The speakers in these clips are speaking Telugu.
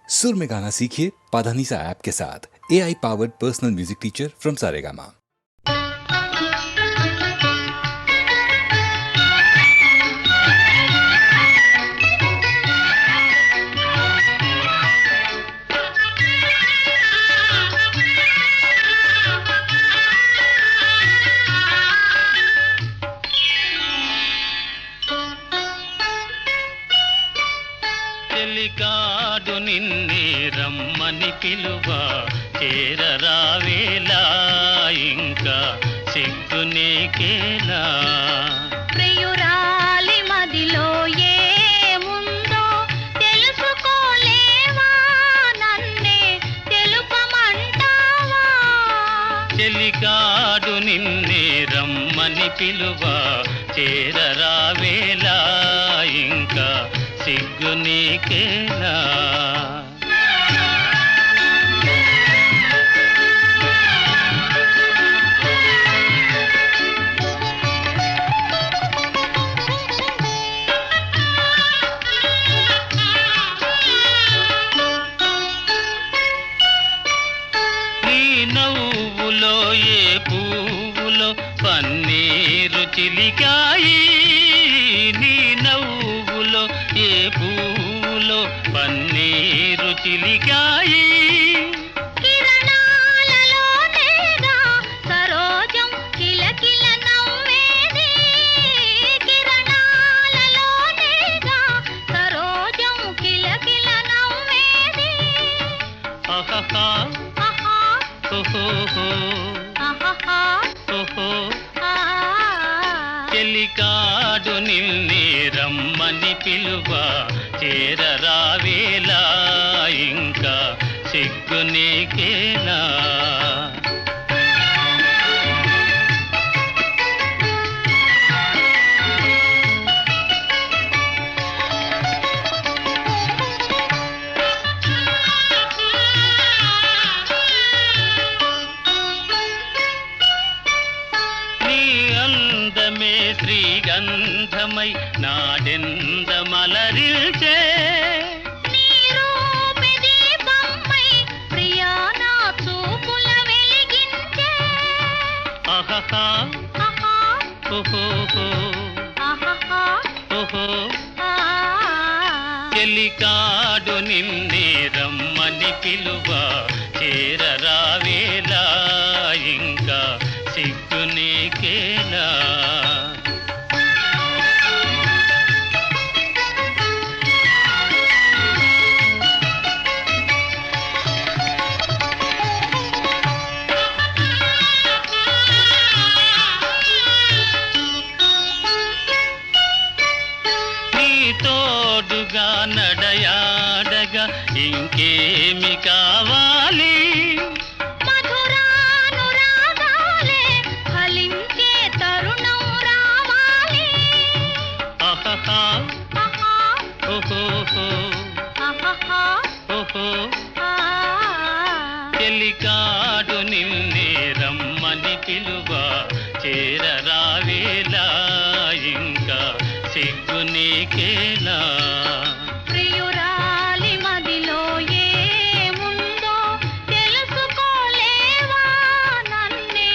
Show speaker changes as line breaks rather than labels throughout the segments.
सुर में गाना सीखिए पाधानीसा ऐप के साथ। AI powered personal music teacher from Saregama.
చెలికాడు నిన్నే రమ్మని పిలువ చేరరావేలా ఇంకా సిగ్గు నీకేలా
ప్రియురాలి మదిలో ఏముందో తెలుసుకోలేవా నన్నే తెలుపమంటావా
చెలికాడు నిన్నే రమ్మని పిలువ చేరరావేలా ఇంకా సిగ్గు నీకేలా నీ నవ్వులో ఏ పువ్వులో పన్నీరు చిలికాయి నీ నవ్వులో ఏ పువ్వులో పన్నీరు చిలికాయి
కిరణాలలోనేగా సరోజం కిలకిల నవ్వేది కిరణాలలోనేగా సరోజం కిలకిల నవ్వేది
ఆహాహా
ఆహా
ఓహోహో
ఆహాహా
ఓహో
ఆ
చెలికాడు నిన్నే రమ్మని పిలువ చేరరావేలా ఇంకా సిగ్గు నీకేలా నీ అందమే శ్రీగంధమై నాడెంద మలరిల్చే
నీ రూపే దీపమై ప్రియా నా చూపుల వెలిగించే
ఆహాహా
ఆహా
ఓహోహో
ఆహాహా
ఓహో
ఆ
చెలికాడు నిన్నే రమ్మని పిలువ చేరరావేలా ఇంకా సిగ్గు నీకేలా నీ తోడుగా నడయాడగా ఇంకేమి కావాలి
మధురానురాగాలే ఫలించే తరుణం రావాలి
ఆహాహా
ఆహా
ఓహోహో
ఆహాహా
ఓహో
ఆ
చెలికాడు నిన్నే రమ్మని పిలువ చేరరావేలా ఇంకా సిగ్గు నీకేలా
ప్రియురాలి మదిలో ఏముందో తెలుసుకోలేవా నన్నే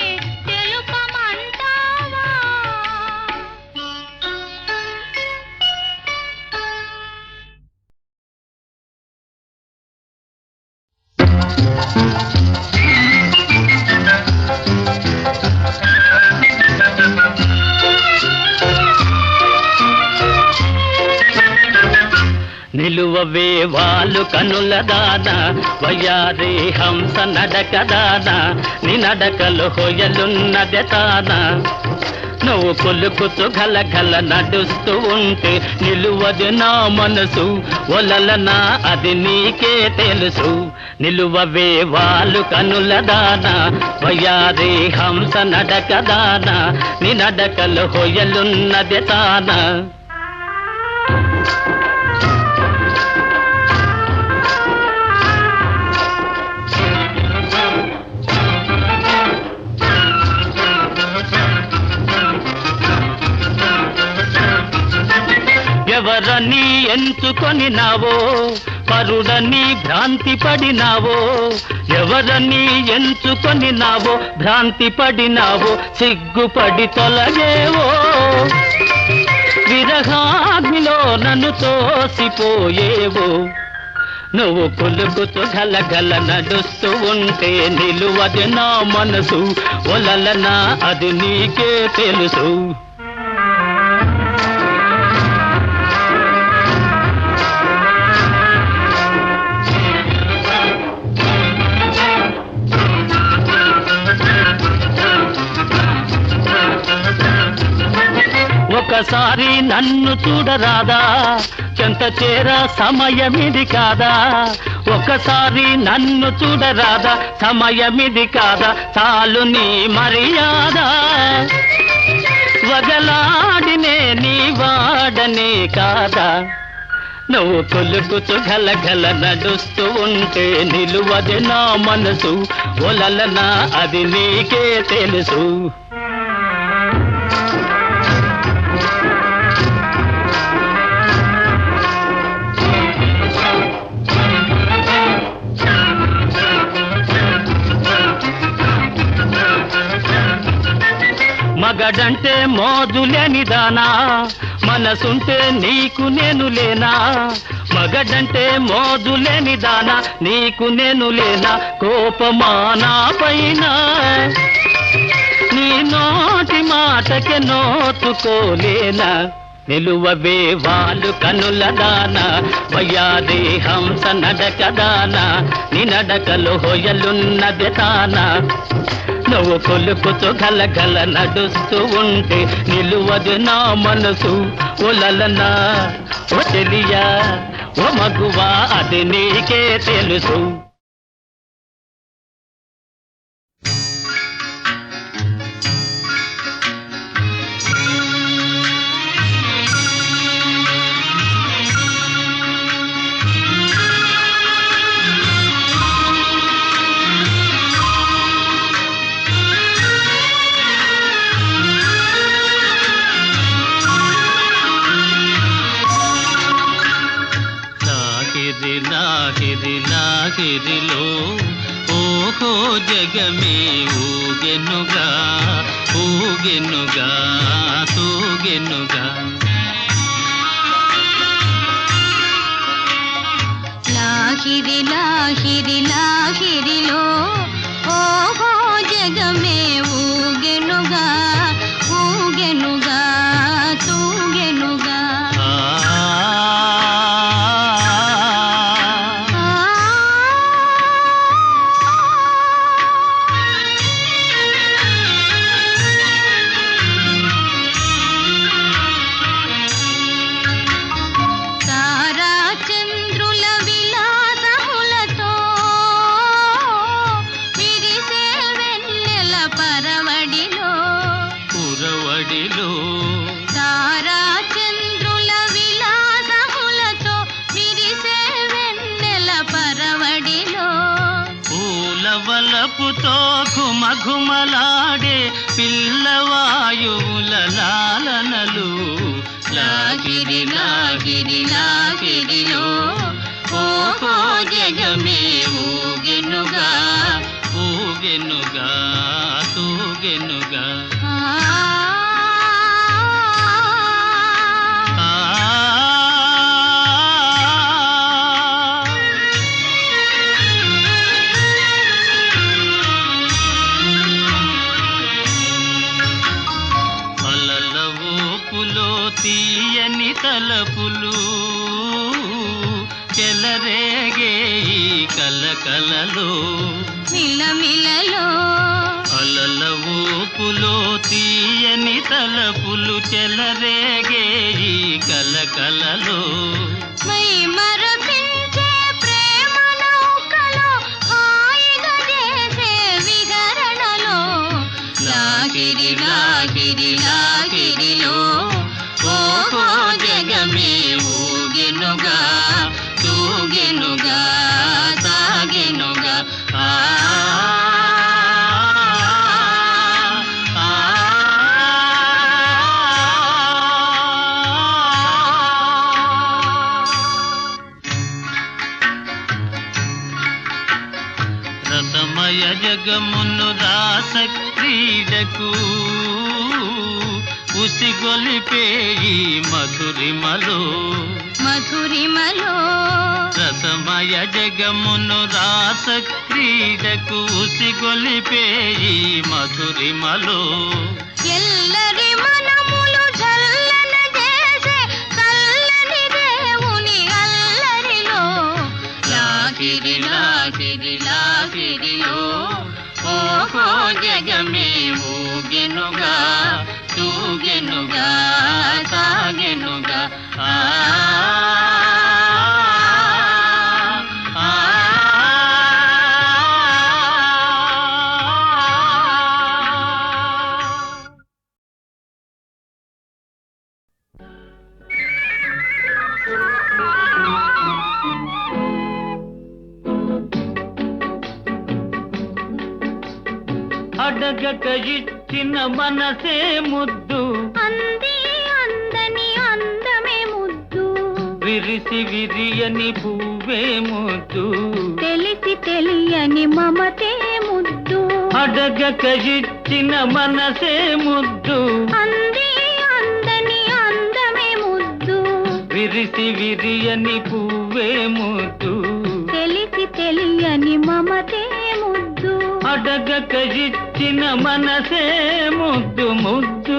తెలుపమంటావా
నిలువవే వాళ్ళు కనుల దానా వయ్యారి హంస నడక దానా నీ నడకలు హొయలున్నదే తానా నువ్వు కొలుకుతూ గలగల నడుస్తూ ఉంటే నిలువది నా మనసు ఒలలనా అది నీకే తెలుసు నిలువవే వాళ్ళు కనుల దానా వయ్యారి హంస నడక దానా నీ నడకలు హొయలున్నదే తానా ఎవరని ఎంచుకొని నావో పరుడని భ్రాంతి పడినావో, ఎవరని ఎంచుకొనినావో, భ్రాంతి పడినావో, సిగ్గుపడి తొలగేవో, విరహాగ్నిలో నన్ను తోసిపోయేవో. నువ్వు కులుకుతూ గలగల నడుస్తూ ఉంటే నిలువది నా మనసు, ఒలలనా అది నీకే తెలుసు. ఒకసారి నన్ను చూడరాదా, చెంత చేర సమయమిది కాదా, ఒకసారి నన్ను చూడరాదా, సమయమిది కాదా, చాలు నీ మర్యాద. వగలాడినే నీ వాడనే కాదా, నువ్వు కొలుకుతూ గలగల నడుస్తూ ఉంటే నిలువది నా మనసు, ఒలలనా అది నీకే తెలుసు. మగడంటే మోజులేని దానా, మనసుంటే నీకు నేను లేనా, మగడంటే మోజులేని దానా, నీకు నేను లేనా, కోపమా నా పైన, నీ నోటి మాటకే నోచుకోలేనా. నిలువవే వాలు కనుల దానా, వయ్యారి హంస నడక దానా, నీ నడకలో హొయలున్నది తానా. నువ్వు కొలుకుతూ గలగల నడుస్తూ ఉంటే నిలువదు నా మనసు, ఒలలనా ఓ చెలియా ఓ మగువా అది నీకే తెలుసు. లాహిరిలో ఓహో జగమే ఊగెనుగా, ఊగెనుగా, తూగెనుగా.
లాహిరి లాహిరి లాహిరిలో ఓహో జగమే ఊగెనుగా, ఊగెనుగా, తూగెనుగా.
వలపుతో ఘుమఘుమలాడే పిల్లవాయువుల లాలనలు. లాగిరి లాగిరి లాగిరిలో ఓహో జగమే ఊగెనుగా, ఊగెనుగా, తూగెనుగా. తీయని తలపులు చెలరేగే ఈ కలకలలో,
మిలమిలలో
అలల ఊపులో తీయని తలపులు చెలరేగే ఈ కలకలలో.
మై మరపించే ప్రేమ నౌకలో హాయిగా చేసే విహరణలో. లాగిరి లాగిరి లాగిరిలో ఓహో జగమే ఊగెనుగా, తూగెనుగా, సాగెనుగా.
రసమయ జగమును రాస క్రీడకు ఉసిగొలిపేయి మధురిమలో
మధురిమలో
రసమయ జగమును రాస క్రీడకు ఉసిగొలిపేయి మధురిమలో
ఎల్లరి మనములు జల్లన చేసే చల్లని దేవుని అల్లరిలో లాగిరి లాగిరి లాగిరిలో ఓహో జగమే ఊగెనుగా తూగెనుగా సాగెనుగా ఆ
అడగక ఇచ్చిన మనసే ముద్దు
అంది అందని అందమే ముద్దు
విరిసి విరియని పువ్వే ముద్దు
తెలిసి తెలియని మమతే ముద్దు
అడగక ఇచ్చిన మనసే ముద్దు
అంది అందని అందమే ముద్దు
విరిసి విరియని పువ్వే ముద్దు
తెలిసి తెలియని మమతే ముద్దు
అడగక ఇచ్చిన మనసే ముద్దు ముద్దు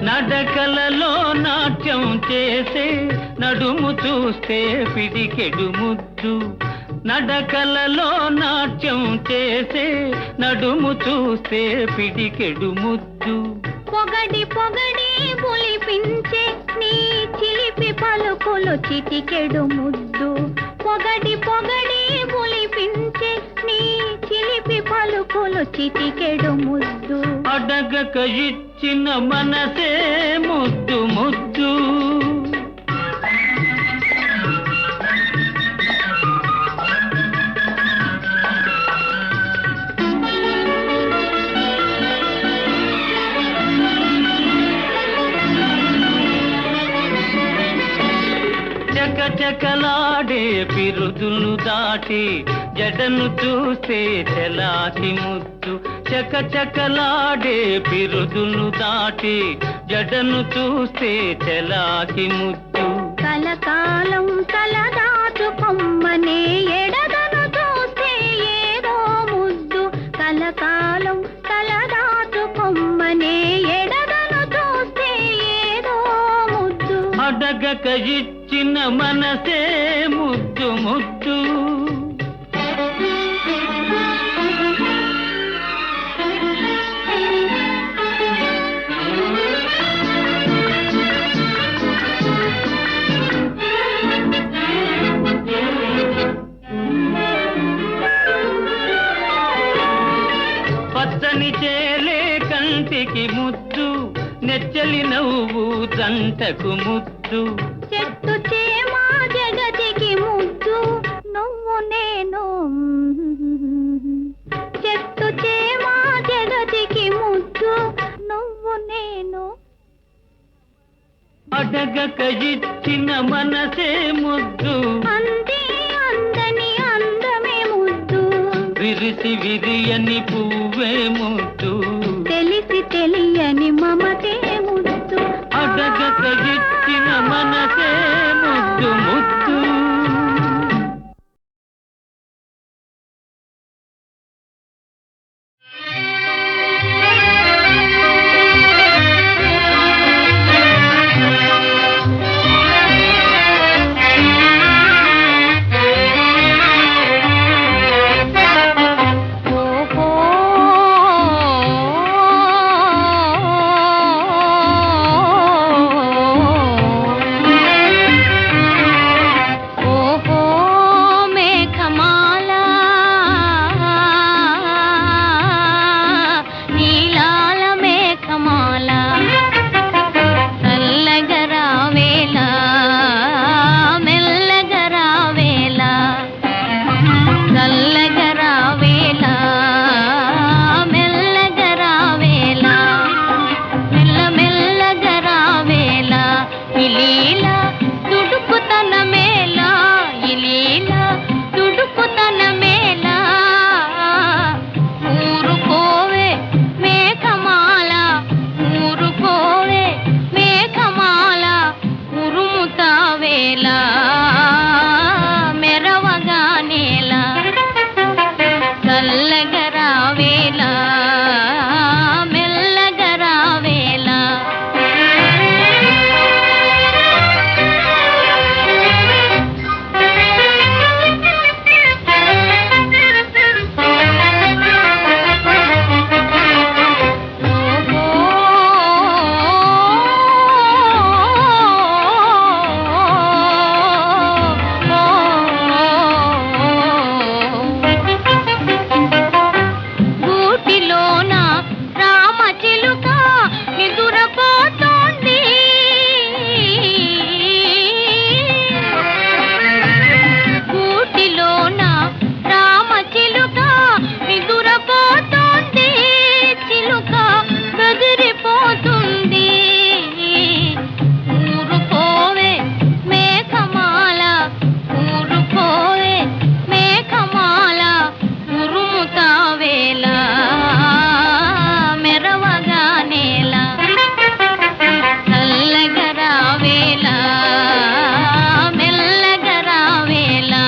నడకలలో నాట్యం చేసే నడుము చూస్తే పిడికెడు ముద్దు నడకలలో నాట్యం చేసే నడుము చూస్తే పిడికెడు ముద్దు
పొగడి పొగడి పులిపించే నీ చిలిపి పలుకులు చిటికెడు ముద్దు పొగడి పొగడి పులిపించే నీ చిలిపి పలుకులు చిటికెడు ముద్దు
అడగక ఇచ్చిన మనసే ముద్దు ముద్దు చకచకలాడే పిరుదులు దాటి జడను చూస్తే చెలాకి ముద్దు చకచకలాడే పిరుదులు దాటి జడను చూస్తే చెలాకి ముద్దు
కలకాలం తలదాచుకొమ్మనే ఎడదను చూస్తే ఏదో ముద్దు కలకాలం తలదాచుకొమ్మనే ఎడదను చూస్తే ఏదో ముద్దు
అడగక ఇచ్చిన మనసే ముద్దు ముద్దు పచ్చని చేలే కంటికి ముద్దు నెచ్చలి నవ్వు జంటకు ముద్దు
చెట్టు చేమా జగతికి ముద్దు నువ్వు నేను చెట్టు చేమా జగతికి ముద్దు నువ్వు నేను
అడగక ఇచ్చిన మనసే ముద్దు
అంది అందని అందమే ముద్దు
విరిసి విరియని పువ్వే ముద్దు
తెలిసి తెలియని మమతే ముద్దు
అడగక ఇచ్చిన మనసే ముద్దు ముద్దు
ఓహో ఇలీలా తుడుకుతన మేళా ఇలీలా తుడుకుతన మేళా ఊరుకోవే మేఘమాల ఊరుకోవే మేఘమాల ఉరుముతావేలా మెరవగా నేల చల్లగరావేలా మెల్లగరావేలా గూటిలోన రామచిలుక నిదురపోతోంది గూటిలోన రామచిలుక నిదురపోతోంది చిలుక బెదిరిపోతుంది ఊరుకోవే మేఘమాల ఊరుకోవే మేఘమాల ఉరుముతావేలా మెరవగా నేల చల్లగరావేలా మెల్లగరావేలా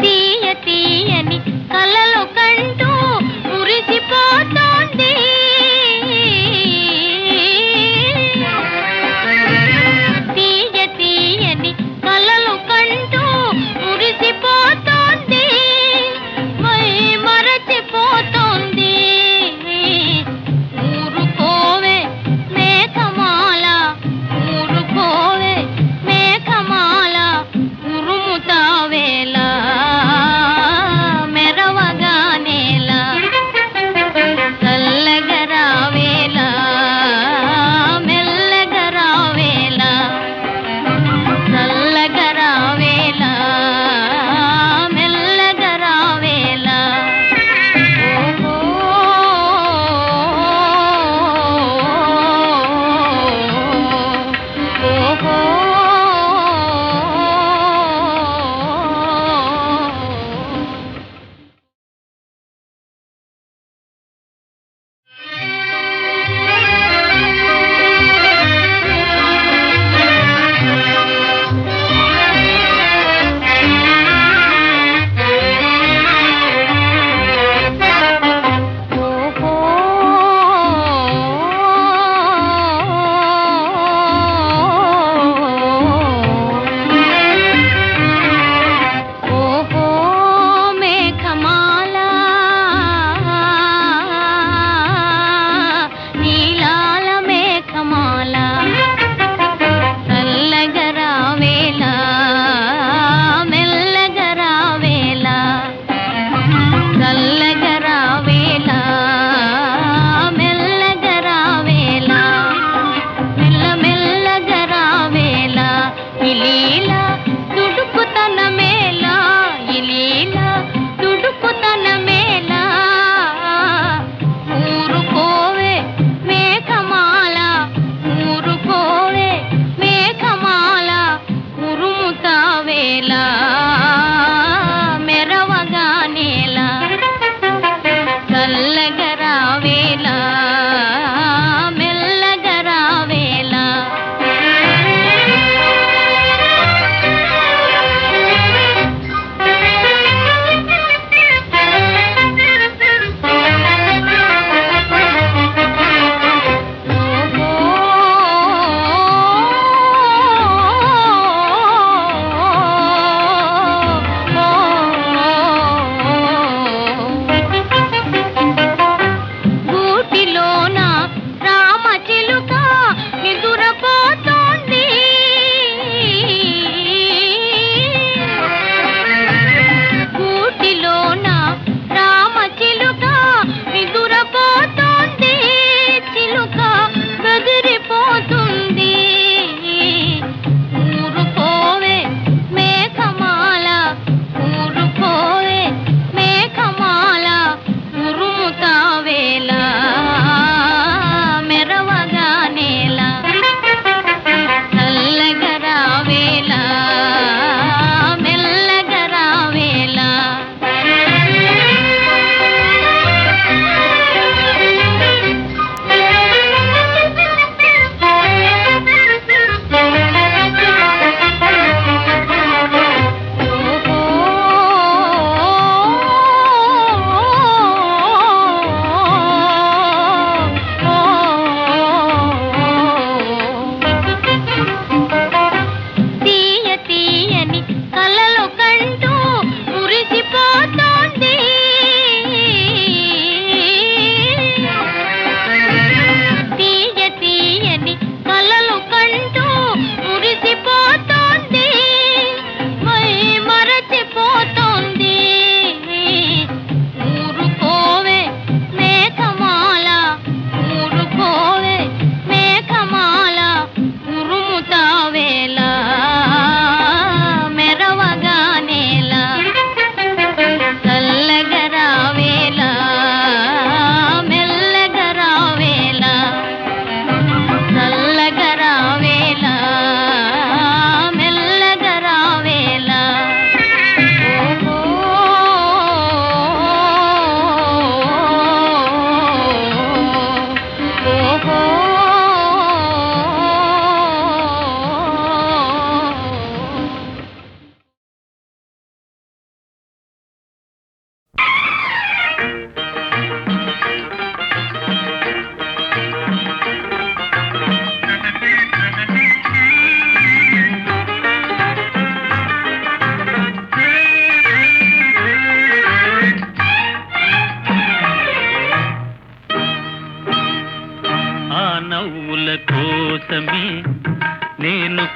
తీయ తీయని కలలు కంటూ మురిసిపోతోంది తీయ తీయని కలలు కంటూ మురిసిపోతోంది మై మరచిపోతోంది ఊరుకోవే మేఘమాల ఊరుకోవే మేఘమాల ఉరుముతావేలా మెరవగా నేల చల్లగరావేలా మెల్లగరావేలా చల్లగరావేలా మెల్లగరావేలా ఓహో ఓహో మేఘమాల నీలాల మేఘమాల చల్లగరావేలా మెల్లగరావేలా చల్లగరావేలా మెల్లగరావేలా మెల్లమెల్లగరావేలా ఇలీలా తుడుకుతన మేళా ఇలీలా తుడుకుతన మేళా ఊరుకోవే మేఘమాల ఊరుకోవే మేఘమాల ఉరుముతావేలా మెరవగా నేల చల్లగరావేలా మెల్లగరావేలా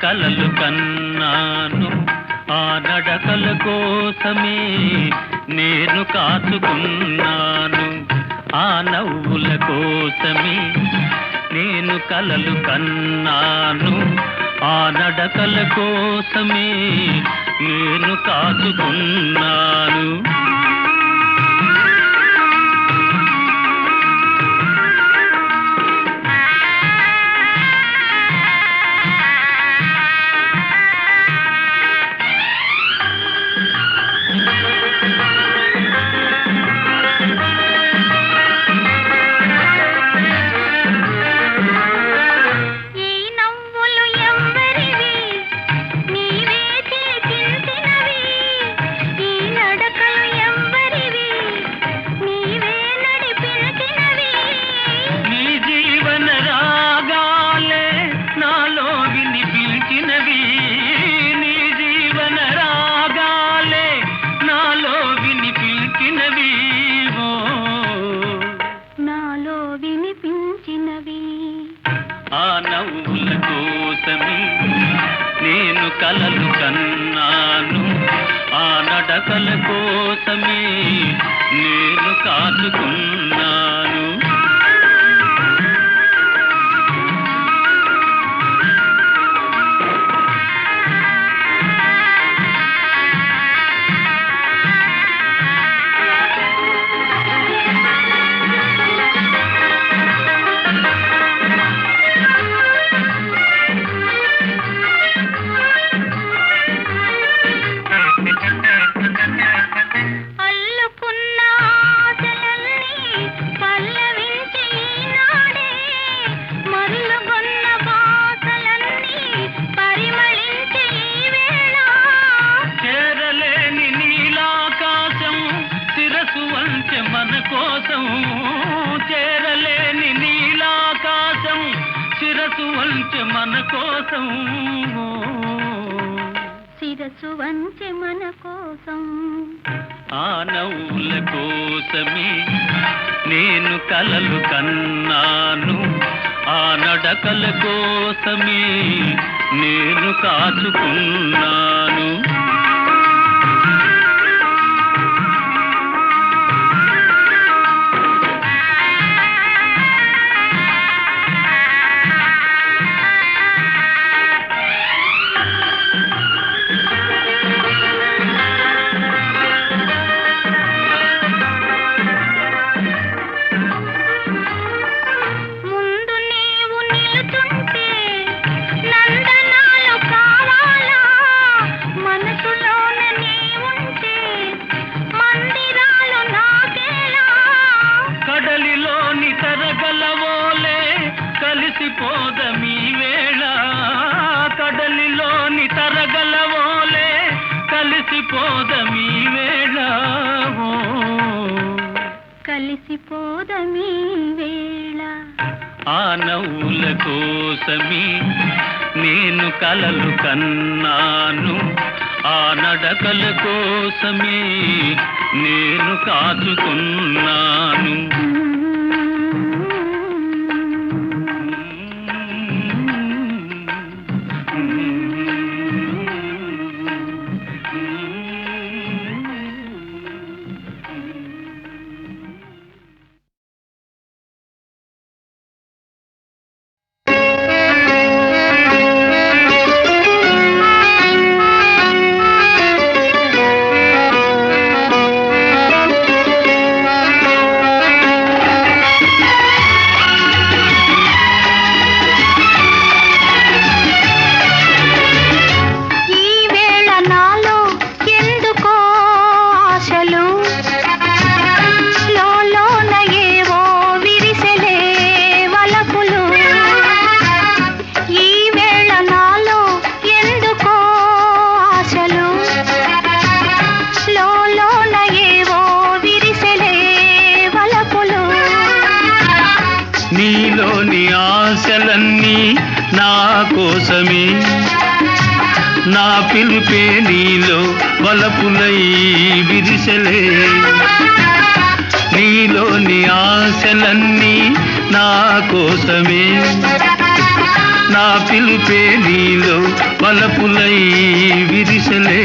కలలు కన్నాను ఆ నడకల కోసమే నేను కాచుకున్నాను ఆ నవ్వుల కోసమే నేను కలలు కన్నాను ఆ నడకల కోసమే నేను కాచుకున్నాను నేను కలలు కన్నాను ఆ నడకల కోసమే నేను కాచుకున్నాను మన కోసం చేరలేని నీలాకాశం శిరసు వంచె మన కోసం శిరసు వంచె మన కోసం ఆ నవ్వుల కోసమే నేను కలలు కన్నాను ఆ నడకల కోసమే నేను కాచుకున్నాను కలిసిపోదమీ వేళ కడలిలోని తరగలవోలే కలిసిపోదమీ వేళ కలిసిపోదమీ వేళ ఆ నవ్వుల కోసమే నేను కలలు కన్నాను ఆ నడకల కోసమే నేను కాచుకున్నాను నీలోని ఆశలన్నీ నా కోసమే నా పిలుపే నీలో వలపులై విరిసెలే నీలోని ఆశలన్నీ నా కోసమే నా పిలుపే నీలో వలపులై విరిసలే.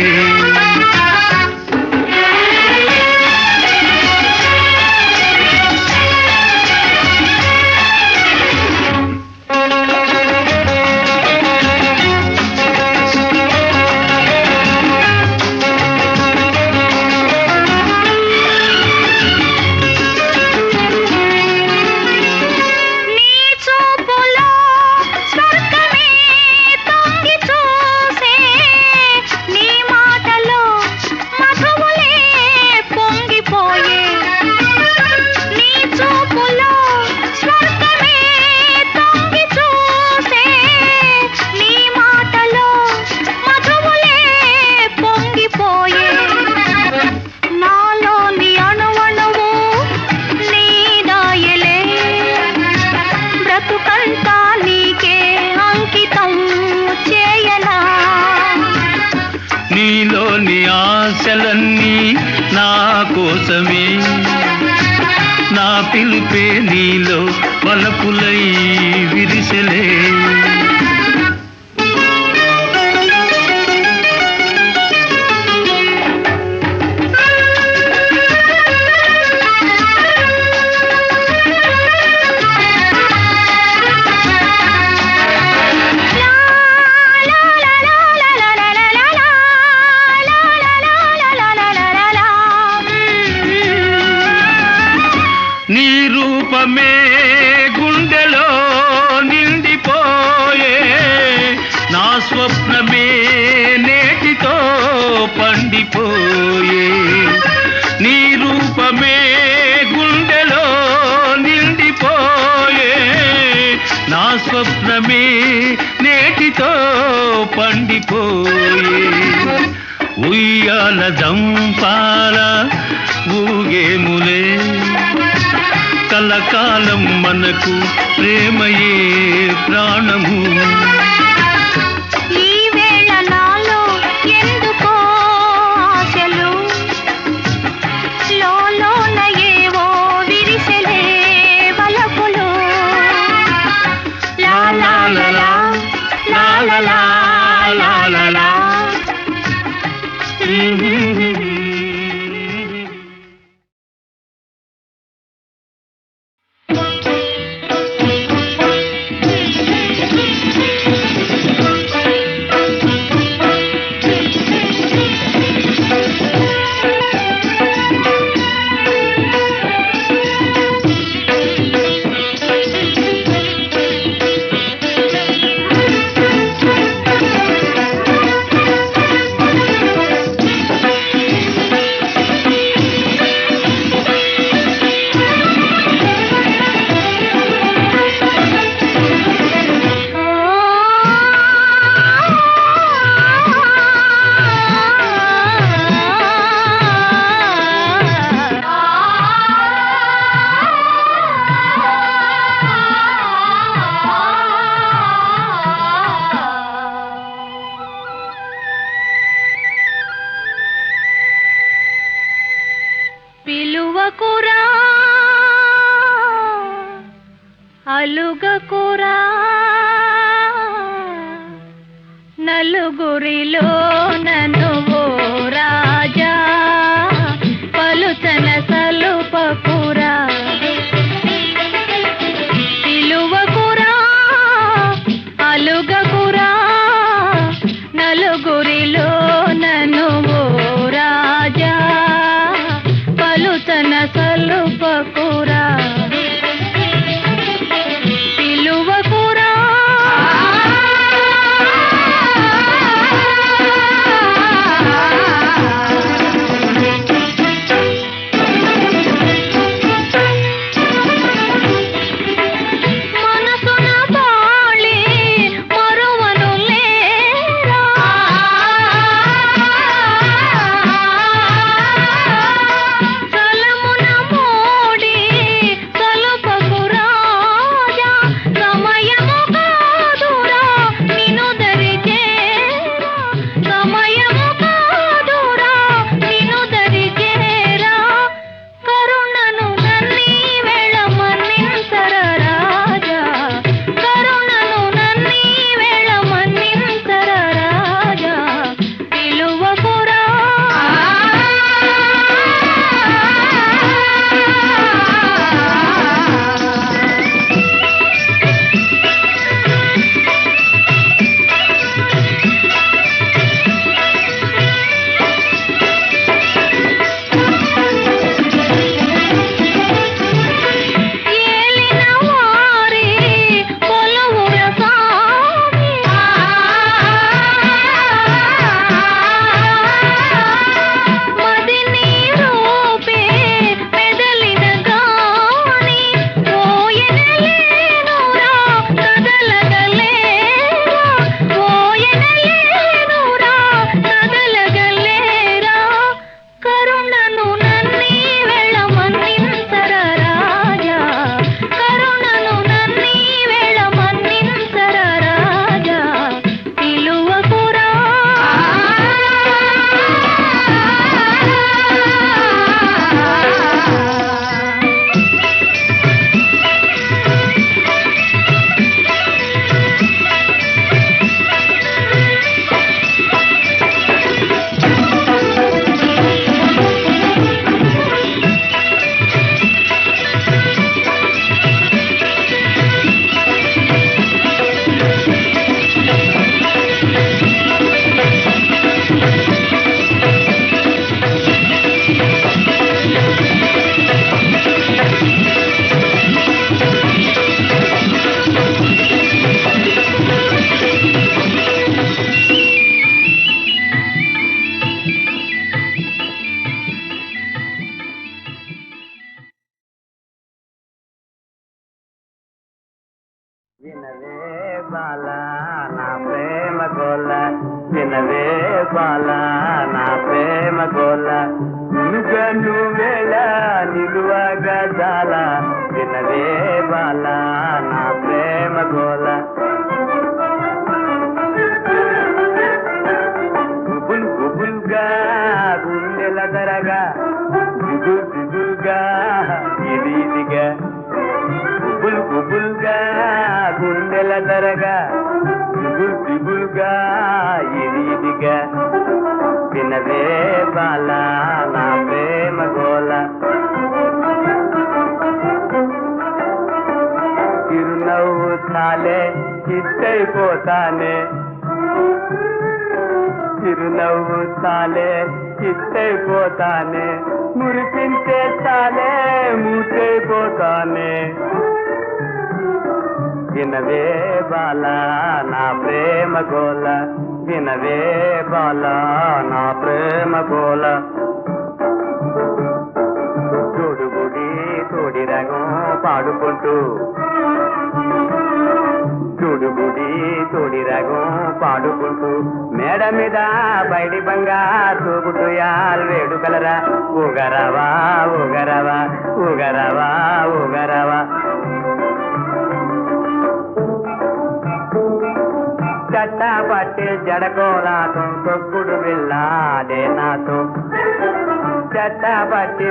నీలోని ఆశలన్నీ నా కోసమే, నా పిలుపే నీలో వలపులై విరిసెలే. నీ రూపమే గుండెలో నిండిపోయే, నా స్వప్నమే నేటితో పండిపోయే. నీ రూపమే గుండెలో నిండిపోయే, నా స్వప్నమే నేటితో పండిపోయే. ఉయ్యాల దంపాల ఊగేములే, కలకాలం మనకు ప్రేమయే ప్రాణము.
ఈ వేళ నాలో ఎందుకో ఆశలు, లోలోన ఏవో విరిసెలే వలపులు. లా లా లా లా లా లా లా లా లా లా. పిలువకురా అలుగకురా, నలుగురిలో నన్ను ఓ రాజా, పలుచన సలుపకురా. పిలువకురా అలుగకురా, నలుగురిలో నన్ను ఓ రాజా, పలుచన సలుపకురా. పిలువకురా మనసున బాళి మరువను లేరా, సలమున మోడి
వినవే బాల నా ప్రేమ గోల, వినవే బాల నా ప్రేమ గోల, నువ్వు వేళ నిలువగా జాల, వినవే బాల నా ప్రేమ గోల. గుబుల్ గుబుల్గా గుండెల దరగా, దిగుల్ దిగుల్గా ఇది ఇదిగా, గుబుల్ గుబుల్గా గుండెల దరగా, దిగుల్ దిగుల్గా ఇది ఇదిగా, వినవే బాల నా ప్రేమ గోల. చిరునవ్వు చాలే చిత్తైపోతానే, చిరునవ్వు చాలే చిత్తైపోతానే, మురిపించే చాలే మూతైపోతానే, వినవే బాల నా ప్రేమ గోల, వినవే బాల నా ప్రేమ గోల. తోడుగుడి తోడి రగం పాడుకుంటూ, తోడుగుడి తోడి రగం పాడుకుంటూ, మేడ మీద బయటి బంగారు తూగుటుయాల్ వేడుకలరా, ఊగరవా ఊగరవా ఊగరవా ఊగరవా. చట్టా పట్టి జడకోలాటం తొక్కుడు వెళ్ళాడే నాతో, చట్టా పట్టి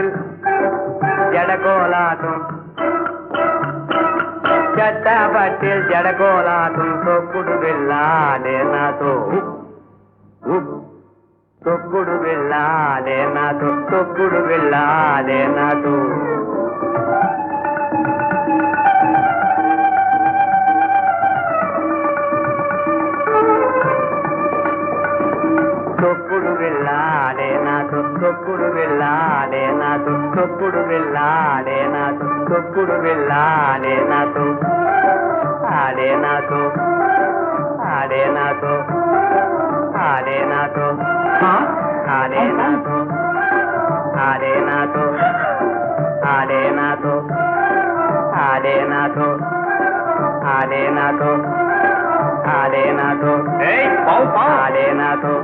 జడకోలాటం, చట్టా పట్టి జడకోలాటం తొక్కుడు వెళ్ళాడే నాతో, తొక్కుడు వెళ్ళాడే నాతో, తొక్కుడు వెళ్ళాడే నాతో. తొక్కుడు వెళ్ళాడే నాతో, తొక్కుడు వెళ్ళాడే నాతో, తొక్కుడు వెళ్ళాడే నాతో, తొక్కుడు వెళ్ళాడే నాతో, ఆడే నాతో, ఆడే నాతో, ఆడే నాతో, ఆడే నాతో, ఆడే నాతో, ఆడే నాతో, ఆడే నాతో, ఆడే నాతో, ఆడే నాతో, ఆడే నాతో.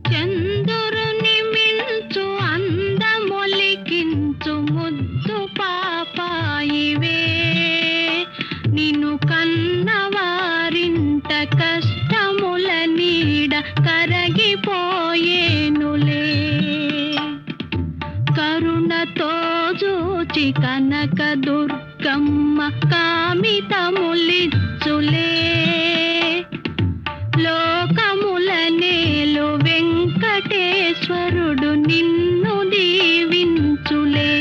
చంద్రుని మించు అందమొలికించు ముద్దు పాపాయివే, నిన్ను కన్నవారింట కష్టముల నీడ కరగిపోయేనులే, కరుణతో చూచి కనక దుర్గమ్మ కామితములిచ్చులే, లోకముల నేలు వెంకటేశ్వరుడు నిన్ను దీవించులే.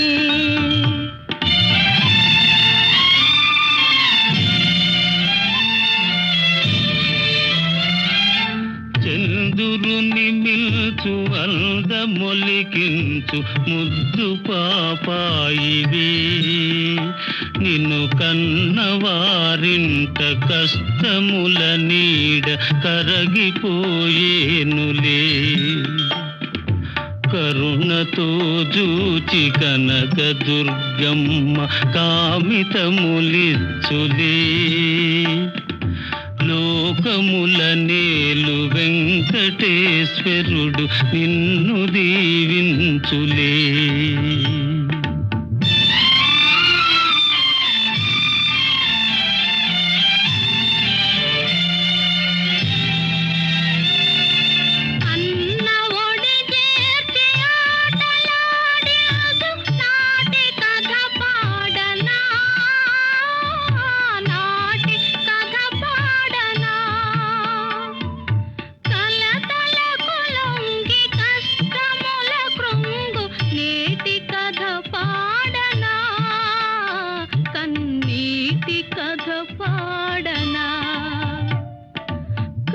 చంద్రుని మిల్చు అందమొలికించు ముద్దు పాపాయివే, నిన్ను కన్నవారింట కష్టముల నీడ కరగిపోయేనులే, కరుణతో జూచి కనక దుర్గమ్మ కామితములిచ్చులే, లోకముల నేలు వెంకటేశ్వరుడు నిన్ను దీవించులే.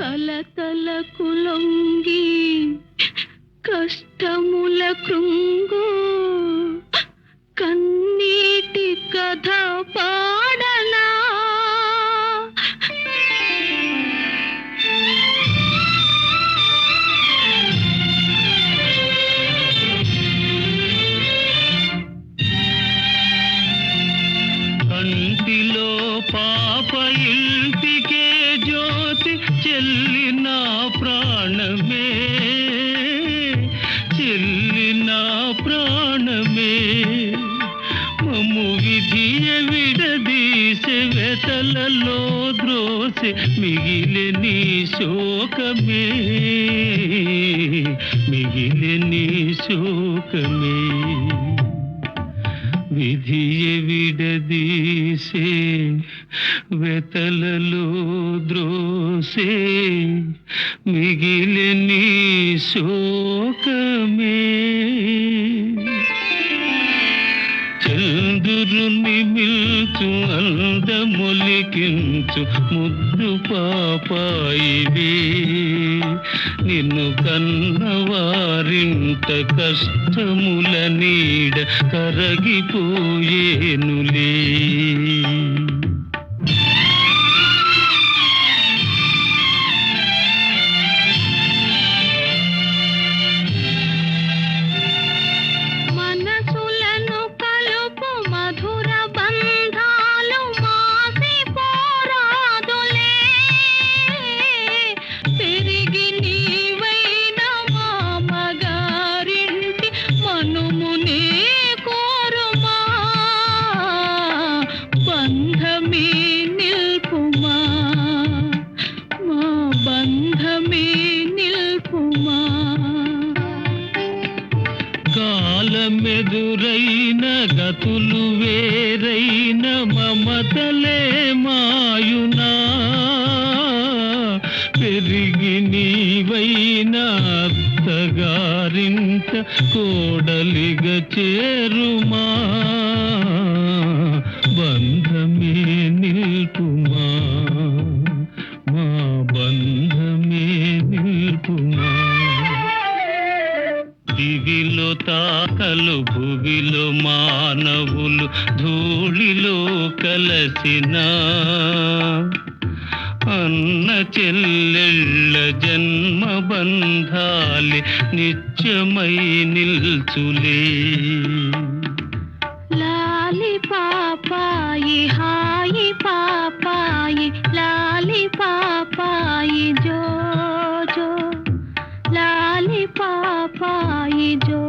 కలతలకు లొంగి కష్టముల కృంగు కన్నీటి కథ పాడనా.
ఇంటిలో పాప ఇంటికే జ్యోతి చెల్లి నా ప్రాణమే చెల్లి నా ప్రాణమే మమ్ము విధియ విడదీసే వెతలలో ద్రోసె మిగిలే నీ శోకమే మిగిలే నీ శోకమే విధియ విడదీసే వెతలలో ద్రోసే మిగిలే నీ శోకమే చంద్రుని మిల్చు అందమొలికించు ముద్దు పాపాయివే నిన్ను కన్నవారింట కష్టముల నీడ కరగిపోయేనులే కాలమెదురైన గతులు వేరైన మమతలే మాయునా పెరిగి నీవైన అత్తగారింట కోడలిగ చేరుమా బంధమే నిల్పుమా మా బంధమే నిల్పుమా దివిలో తాకలు భువిలో మానవులు ధూళిలో కలసిన అన్న చెల్లెళ్ళ జన్మ బంధాలి నిత్యమై నిల్చులే
లాలి పాపాయి హాయి పాపాయి లాలి పాపాయి జో జో లాలి పాపాయి జో